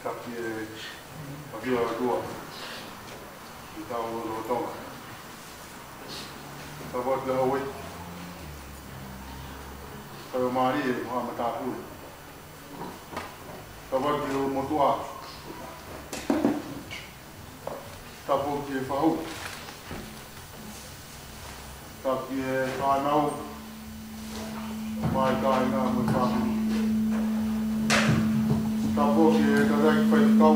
Tapi bagi orang tua kita urut tahu. Sebab lewat kalau mari Muhammad Tahu. Sebab dia mutua. Tapi dia faham. Tapi kalau mai kai na mutua. Tapi dia kadang phải kau.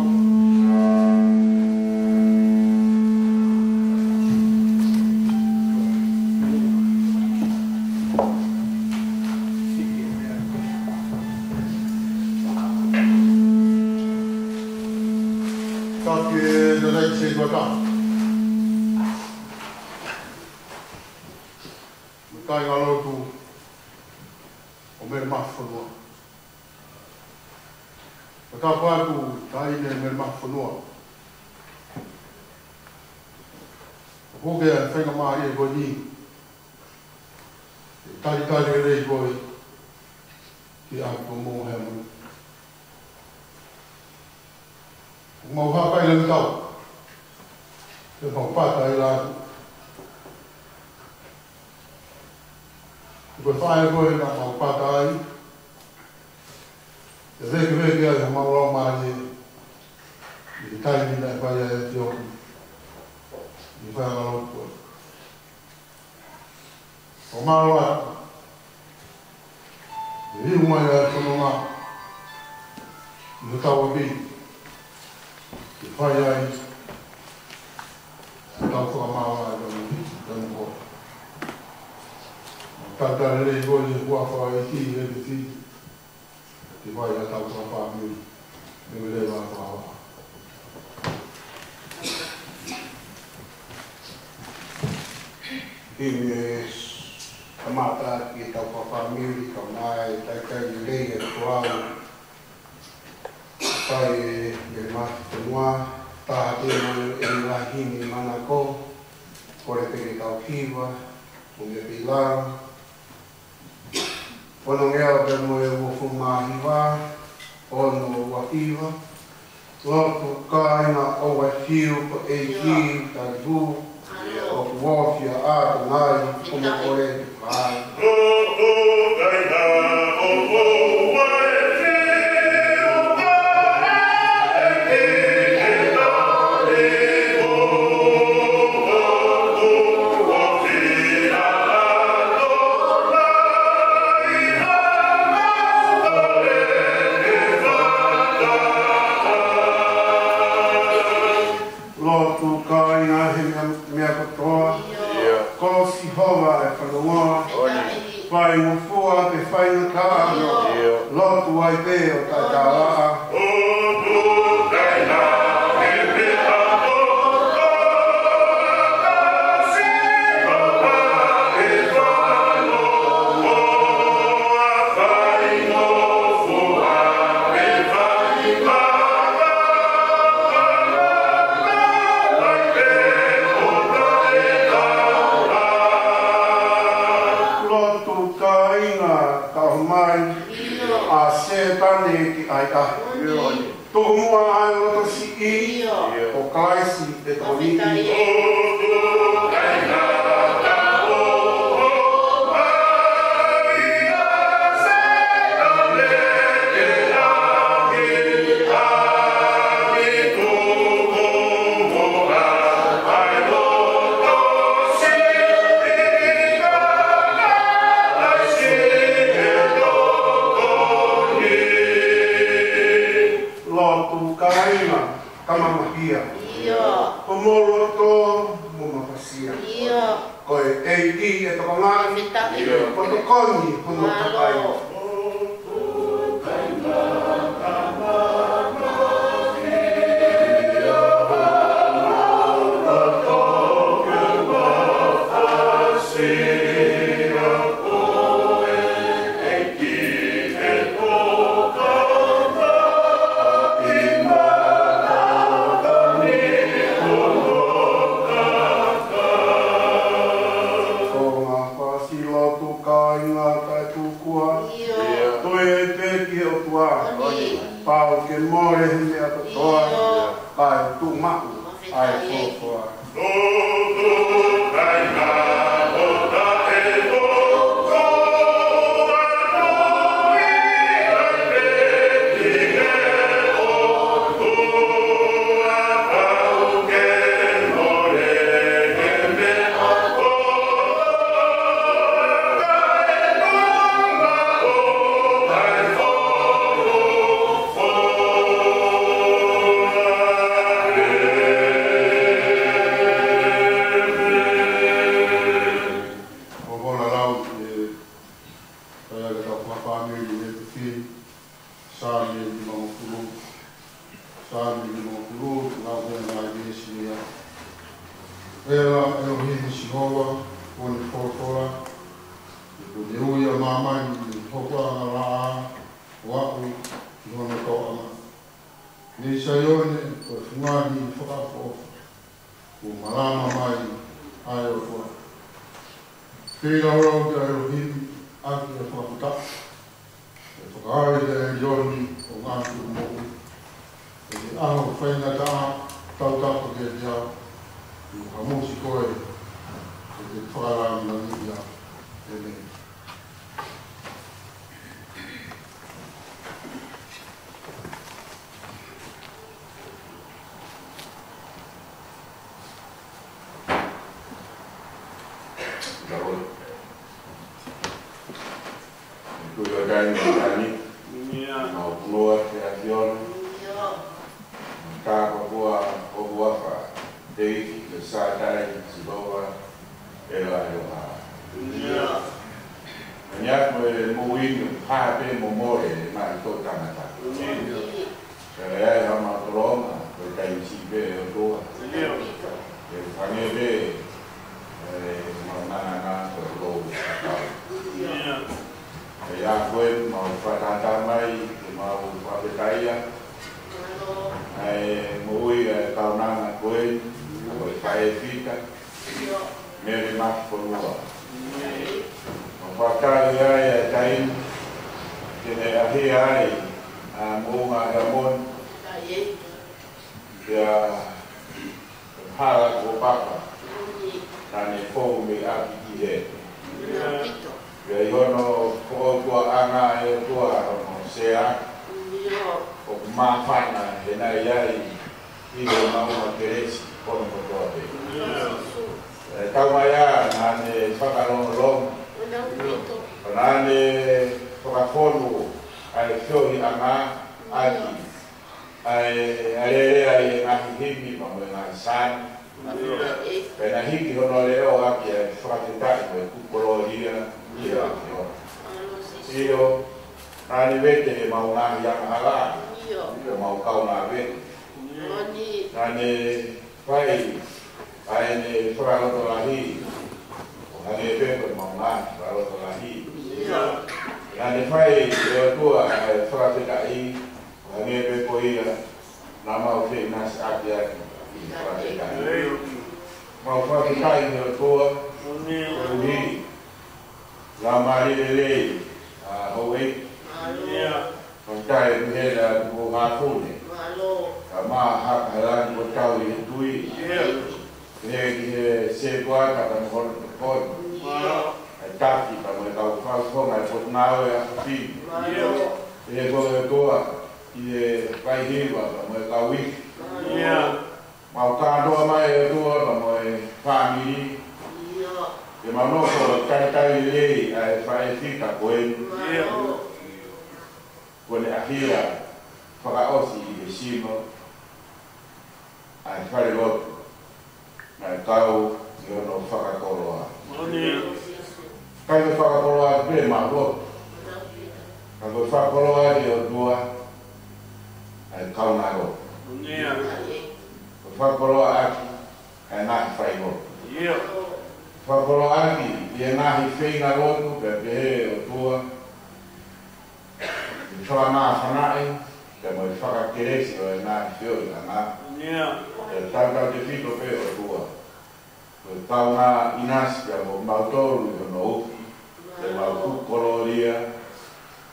Tapi kadang saya buat. Kai kalau tu, omer mahfuz. Betapa aku tadi ni memang penuh. Bukan saya kemarin begini. Tadi ni boy, dia aku mau hem. Mau apa yang tahu? Dia mau pakai lah. Berfaham boy nak mau pakai. Jadi dia yang mau orang mari, kita ini nak bayar jom, di mana laut pun. Omawa, jadi rumah yang penuh, kita ubi, di bayar, kita tu omawa dan pun. Kadang ni boleh buat apa ini. Di mana yang tahu apa ni, boleh buat apa. Ini semata kita apa ni, kamai, tak ini kurang. Saya memang semua tak ada yang lagi ni mana ko, boleh pergi kau kiwa, boleh bilang. Ono ngea pe mo e wo fumahiwa, ono wakiwa, loku kaina o wakiu po e ki tabu, o wofia a tanai, como kore kai. Fai mo fua te fai no kano, lotu ai peo tatawa. Tomua ai o si I o kaisi e toni Pomoloto, mumapasia. Koe, ei, e toko ngani, koto koni, kono kakai. a kotoa, ai tu maku, ai fofoa.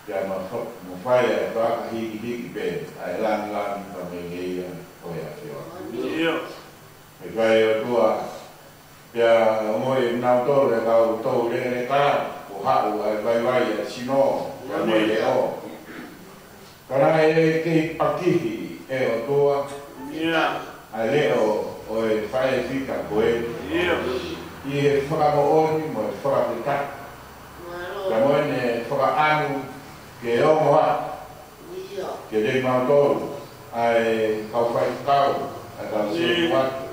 ya mo fai e ka hiki pe ai lan ka me ngeia o ya fio e vai o tua ya mo e na to le ka to le ka o ha o vai sino ya mo le o para e ke pakihi e o tua ai le o e fai fika koe i e whakamooni mo e whakapita ka mo e whakaanu ke o moa ke le mautoro ai kau whai kau ai kau se watu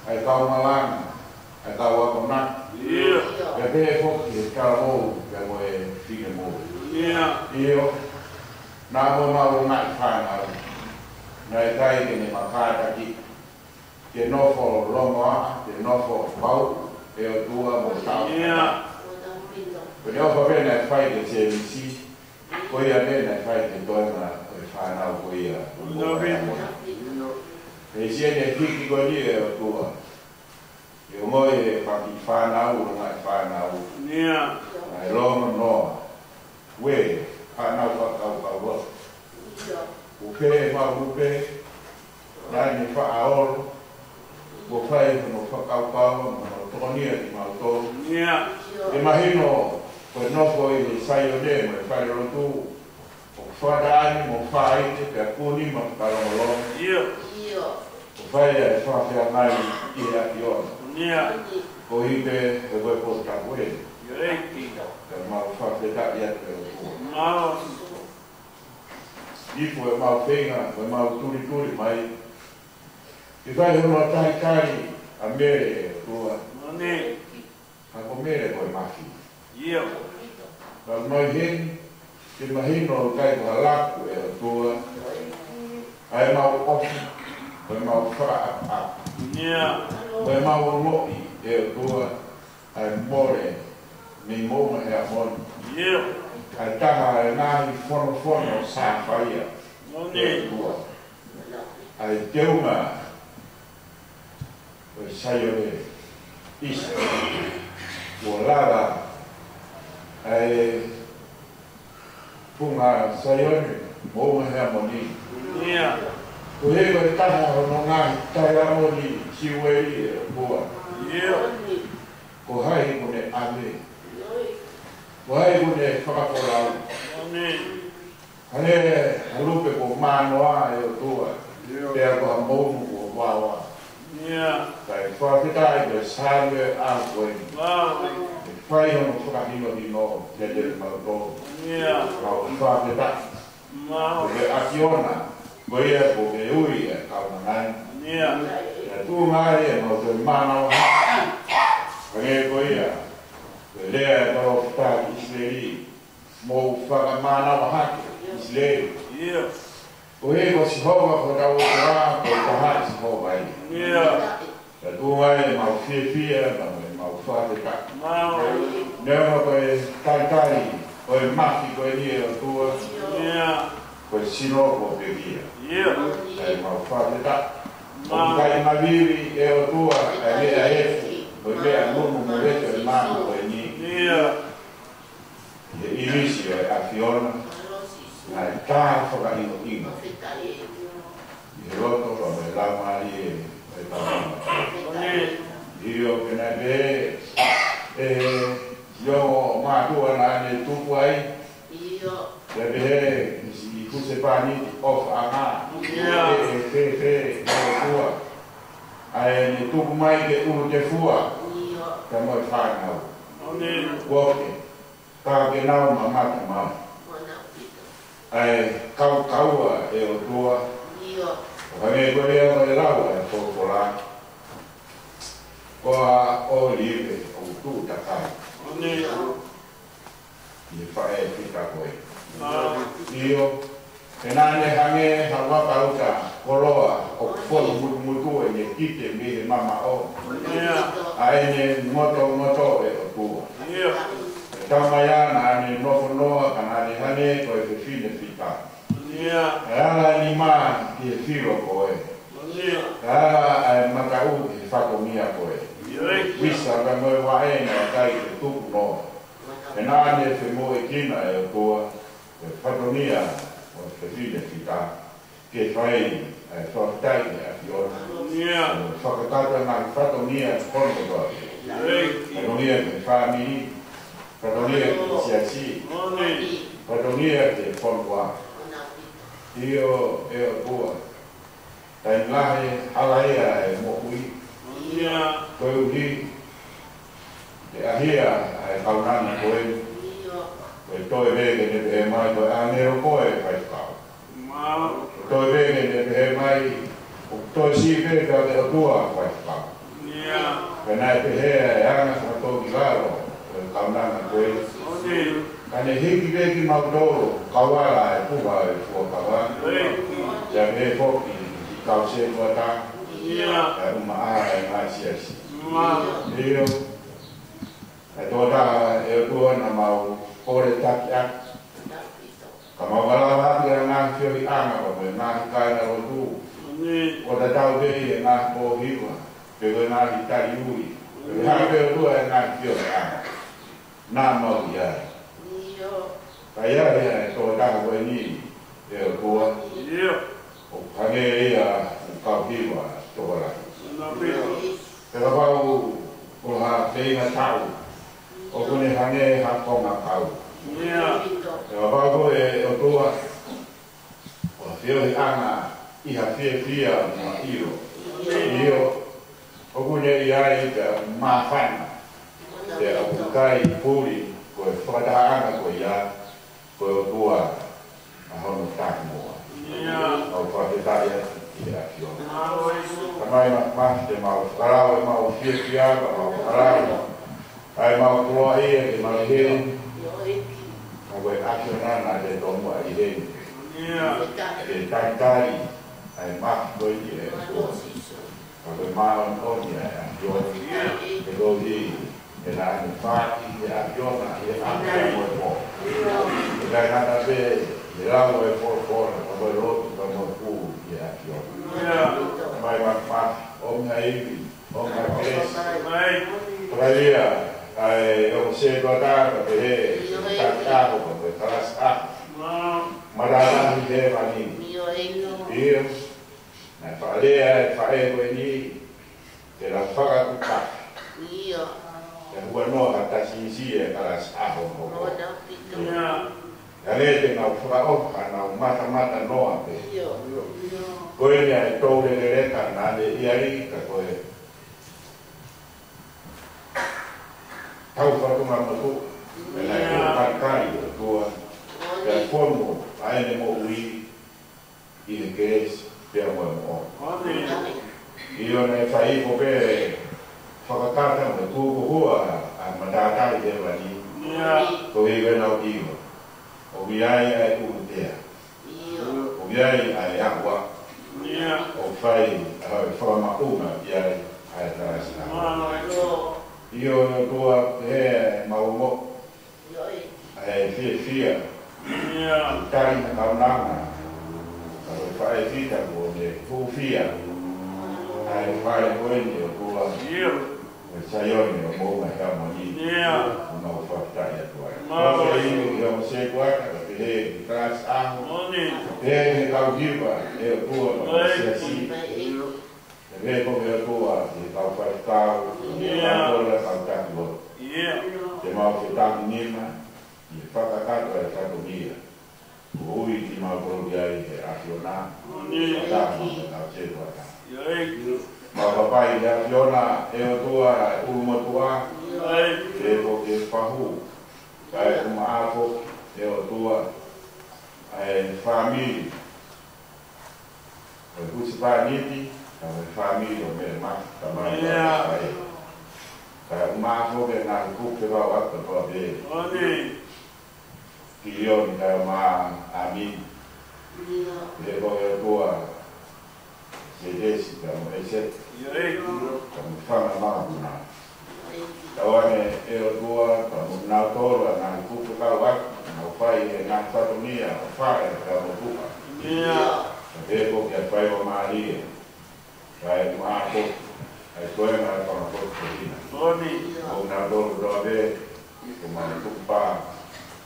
ai kau malanga ai kau akonaka ke te e whoki e karamou ke mo e whine mou io nā mo mau ngai whanau nai kai ke ne makātaki ke nofo longoa, ke nofo pau, e o tua mo tau. Ko ne ofa pena e whai ke se misi, ko ia pena e whai ke toina e whanau ko ia. E sia ne hiki ko ni e o tua. E o moi e whaki whanau, o ngai whanau. Ai longa noa. We, whanau whakau kaua. Upe, upe, nai ni whaaoro. Mo fai no whakaupau, mo tokonia ki mautou. E mahino, koe nofo i sai o ne, mo e whai rotu, o whadaani, mo whai te pia kuni, mo whakarongolong. O whai e whawhia mai i a ki ona. Ko hipe e koe po tapuere. Ka mau whawhia taki atu e o kua. Ifo e mau whenga, e mau turi mai. I vai hono tai kari a mere tua. A ko mere koe maki. Ka mai hen, ke mahino kai ko halaku e o tua. Ai mau ofi, koe mau whaapa. Koe mau loi e o tua. Ai more, ni moma e a moni. Ai taha e nahi fono sa whaia e o tua. Ai teunga o saiore isa o lara ai punga saiore mo me harmoni o he ko taha no ngai tai harmoni siwei boa ko hai mo ne ame ko hai mo ne whakakorau hane halupe ko manoa e o tua pea ko hamounu o wawa kai whakita i te sāre a koe. Whai hono whakahino hino te te mauto. Kau whakita. Ko te akiona, ko ia ko te ui e kauna nai. Te tū ngāi e mau te mānau haki. Kage ko ia, ko lea e tau whakita Israeli. Mou whakamānau haki Israeli. Ko he ko si hova ko tau o rā, ko taha si hova i. Ka tūngai e mau whia, mau whāteka. Nea ko e tai, ko e maki ko e ni e o tua. Ko e sino ko te kia. E mau whāteka. Ko kai mawiri e o tua, e lea efu. Ko e lea nunu mo reto e mānu ko e ni. E irisi e a Fiona. Nai tā whakahino ino. I roto pa me lama i e tāma. Io ke nai be yo mātua nā ne tupu ai. Te behe i kuse pāni of a ngā. Te tua. Ai ne tupu mai ke uru te fua. Ka moi whānau. Woke. Ka ke nau ma mata mau. Ai kaua e o tua. Hane koe ea koe laua e whokola. Koa o liwe o tū takai. I whae whika koe. Io, e nāne hange hawaka uta koroa o wholu mutu e ne kite me he mama o. A e ne ngoto e o tua. Tamaya nāne nofo noa ka nāne hane koe te whine whika. E ala ni mā ki e whiro koe. E ala e matau ki whakomia koe. Wisa ka moe waena kai te tupu noa. E nāne whi mo e kina e o tua. Whatonia, o te whine ki tā, ke whai, whakatai a ki ora. Whakatata nā whatonia kono toa. Whatonia te whamiri, whatonia te siasi, whatonia te whanua. Io e o tua. Tai lahe halaia e mohui. Koe uhi, te ahia e kaunana koe. Koe toi vege ne pehe mai koe anero koe kai kau. Toi vege ne pehe mai, o toi si vege te o tua kai kau. Koe nai pehe e anga sa toki laro, koe kaunana koe. Kane hiki vegi mautoro, kawara e puha e fua kawa. Tia pehe foki, ki kau se tua ta. E uma aha e mai siasi. Rio, e tō ta e o tua na mau kore taki ak. Ka mau wala hati a ngā whiori anga pa koe, ngā hikai na rotu. O ta tau pehi e ngā po hiwa, pe koe ngā hitari ui. Pe hā pe o tua e ngā whiori anga. Nā mau i ai. Ka ia rea e tō taka koe ni e o tua. O hange ia u kau hiwa tō raki. Te kapau o ha whenga tau. O kune hange ha konga kau. Te kapau e o tua. O whiori anga iha whia ma iro. Iro. O kune i ai te mawhana. Te au kai puri koe whakataha anga koe ia. Koe o tua a hono tāki moa. Au whaketai ati i a kiona. Kamai mahi te mau whakarau e mau whiakiaka, mau whakarau. Ai mau kua ia ke mau heri. Mau koe akiona nā te tomua i heri. Te taitari ai mahi koe i e kua. Ka koe maa oni e a kiona. Te kohi e nā ane whaki e a kiona i e ake moe po. E kai hana pe e rau e whorokora ka koe rotu ka moe pū i a kiona. Mai mahi o ngā iwi, o ngā kres. Praia, ai o se doada pe he tāko ko pe taras a. Marana ni he vani. Io. Na whaalea e whae koe ni te la whakakuka. Te hua noa ka tasi e taras aho mo ko. Ka le te ngau whakaoka ngau mata noa pe. Koe ni ai tōre le reka nā le iari ka koe. Tau whatunga matu. E nai koe pankari o tua. Pea whono aene mo ui i le keres pea moe mo. Io nei whai ko pe whakakata mo tūko hua a mandātai te wani. Ko i wenau iwa. O miai ai uhutea. O miai ai akwa. O whai whamaunga i ai ai tarasina. Io no tua he maumo. Ai fia. Tai na kaunanga. Ai whai fita ko ne fufia. Ai whai koeni o tua. E saioni o mounga hea mani. O mau whaktai atua. Ko se inu i o se kuaka ka te he taras aho. He ne kau hiwa e o tua ma siasi. E me ko me o tua i kau whaitau. I kau tola kau taki o. Te mau te taki nima. I whakakato e whakomia. O ui ki mau korogi ai e akiona. Whataka me kau se kuaka. Ma papai le afiona e o tua umatua. E ko ke whahu. Kai umaako e o tua ai famili. O kusi paniti, ka famili o me ma ka mai ai. Kai umaako ke na ku ke wa wa ko be. Kilioni ka ma ami. E ko e tua se desi ka mo ese. Ka mo fana ma na. Tawane e o tua ka mo na tola na ku ka wa na fai e na fatonia fai ka mo ku. E ko ke fai o mari. Kai ma ko ai koe na ka mo ko ina. O na do do be ko ma ku pa.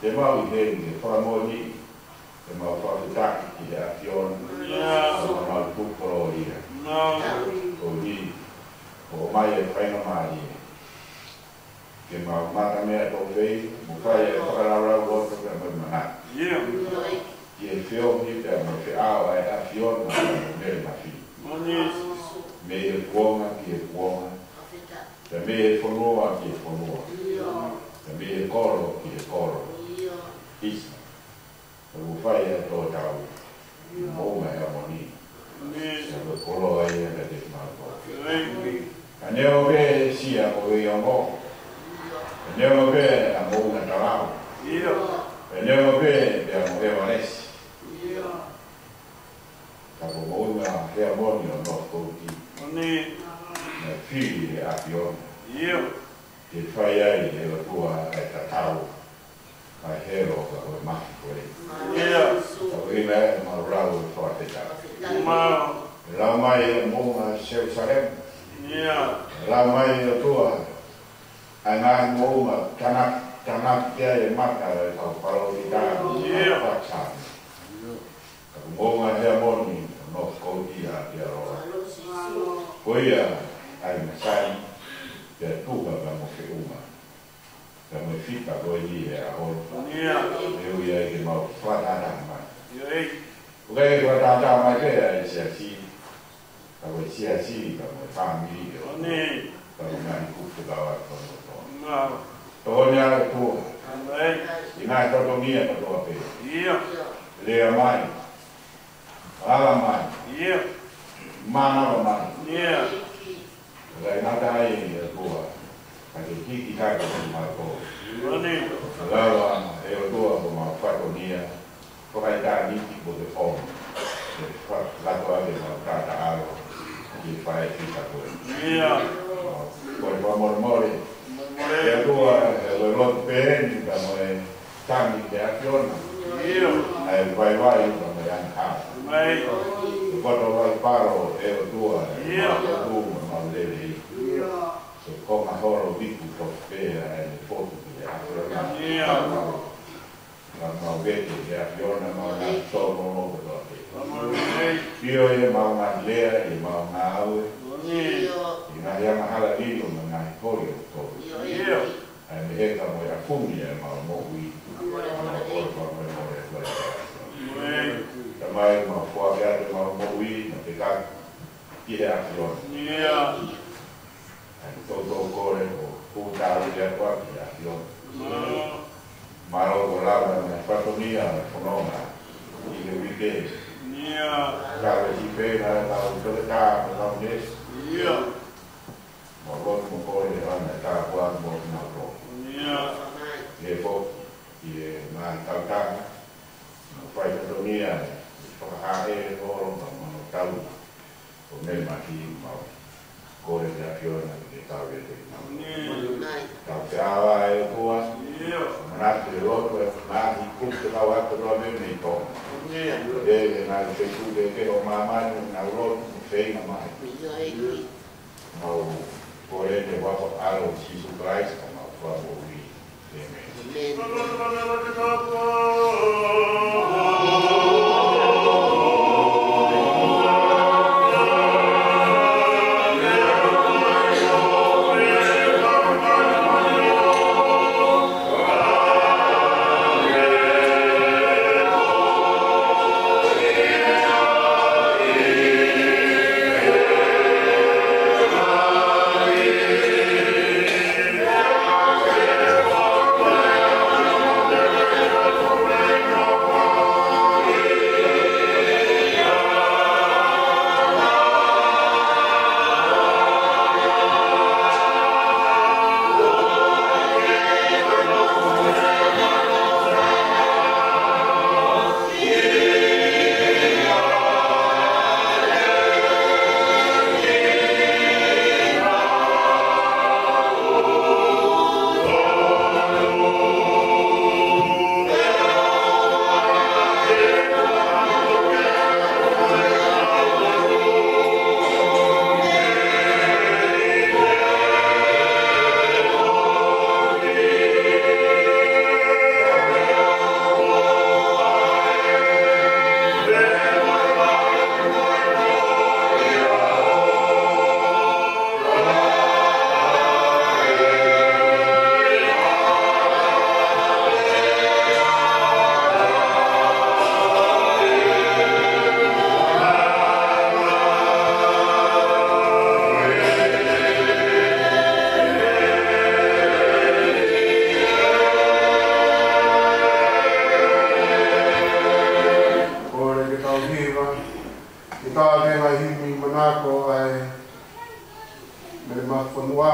Te mau i he ni, whamoni, te mau whakutaki ki a Fiona, o mau puporo ia, o hi, o mai e whainga mai ia. Ke mau mata mea tō whei, mo whai e whakararau wata ka mai mana. Ki e whio hi te mo whi ao ai a Fiona, mo mere mawhi. Me e kuonga ki e kuonga, te me e whanua ki e whanua, te me e koro ki e koro. Isa, te mo whai e tō tau, mōma e amoni, te mo koro ai e te mako. Ka neo me sia ko e ongo, ka neo me a mōma tarau, ka neo me te a mo e manesi. Ka ko mōma he amoni o no kouti, na whiri e apiona, te whai ai e o tua e tatau, ai hero ka o mahi koe. Ka o ina e ma rau e whaateka. Rau mai e mōma Jerusalem. Rau mai e tua a ngā mōma tanak tia e mata e tau parau i tāna o whaatani. Ka o mōma hea moni no kouti a tia roa. Koia ai masai te tuka ka mo ke uma. Ka mo fika koe ni e a holo. E ui ai ke mau whatata mai. Ukai ke whatata mai ke a i sia si. Ka mo sia si ka mo whamiri e o. Ka mo ngai kupu kawa kono toa. Toho ni ara tua. I ngai toto mia ka toa pe. Lea mai. Ala mai. Mana mai. Rai nata ai e tua. Ka te kiki taka ki mako. Lawa e o tua ko ma whakonia. Ko kai tā niki ko te whom. Te lato ake ma tāta aro. Ki whae whika koe. Ko e whamoromore. E o tua e o lotu pēheni ka mo e tangi te akiona. E wai wai ka mo e ankaa. Koto wai paro e o tua e o tua ma lele. Se koma horo viku ko pēra e le fotu ki le akorona. Mau vete e a Fiona mau ngā tōmo mōko tō te. Pio e mau ngā lea e mau ngā aue. I ngā hianga hala riro ma ngā hori o tō. E me heka mo e a kumi e mau mōhui. Mau hori mau mo e lai. Ta mai mau whakeate mau mōhui na te kaka ki he a Fiona. Toto kore o pūtāru te atua ki a Fiona. Maro ko lawa me whatonia me whanonga i le wike. Kawe si pēna e tau tōretā me tau nes. Mo rotu mo kore e ana tā kua mo tuna tō. I e pō, i e ngā tautanga. Mo whai whatonia e whakahae e tōro ma mano tau. O me maki mau. Kore te a Fiona ki te tau e te mau. Tau te awa e o tua. Manate le roto e whanāhi kuke lau ata roa me nei tōna. E ngā te kuke ke o māmanu ngā roto me whainga mai. Mau kore te wako aro Jesus Christ ka mau wako ui. Amen. e ngai himi manako ai me le mawhanua.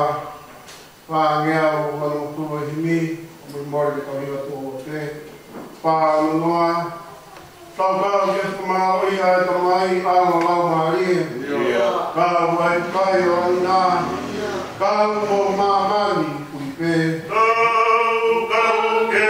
Whāngea o whanau tua himi, o me mori me kauhiwa tua o te. Whānanoa, tau kau ke whamau i ai tamai āma lau maria. Kau ai kai o anina, kau mo mamani pui pe. Kau ke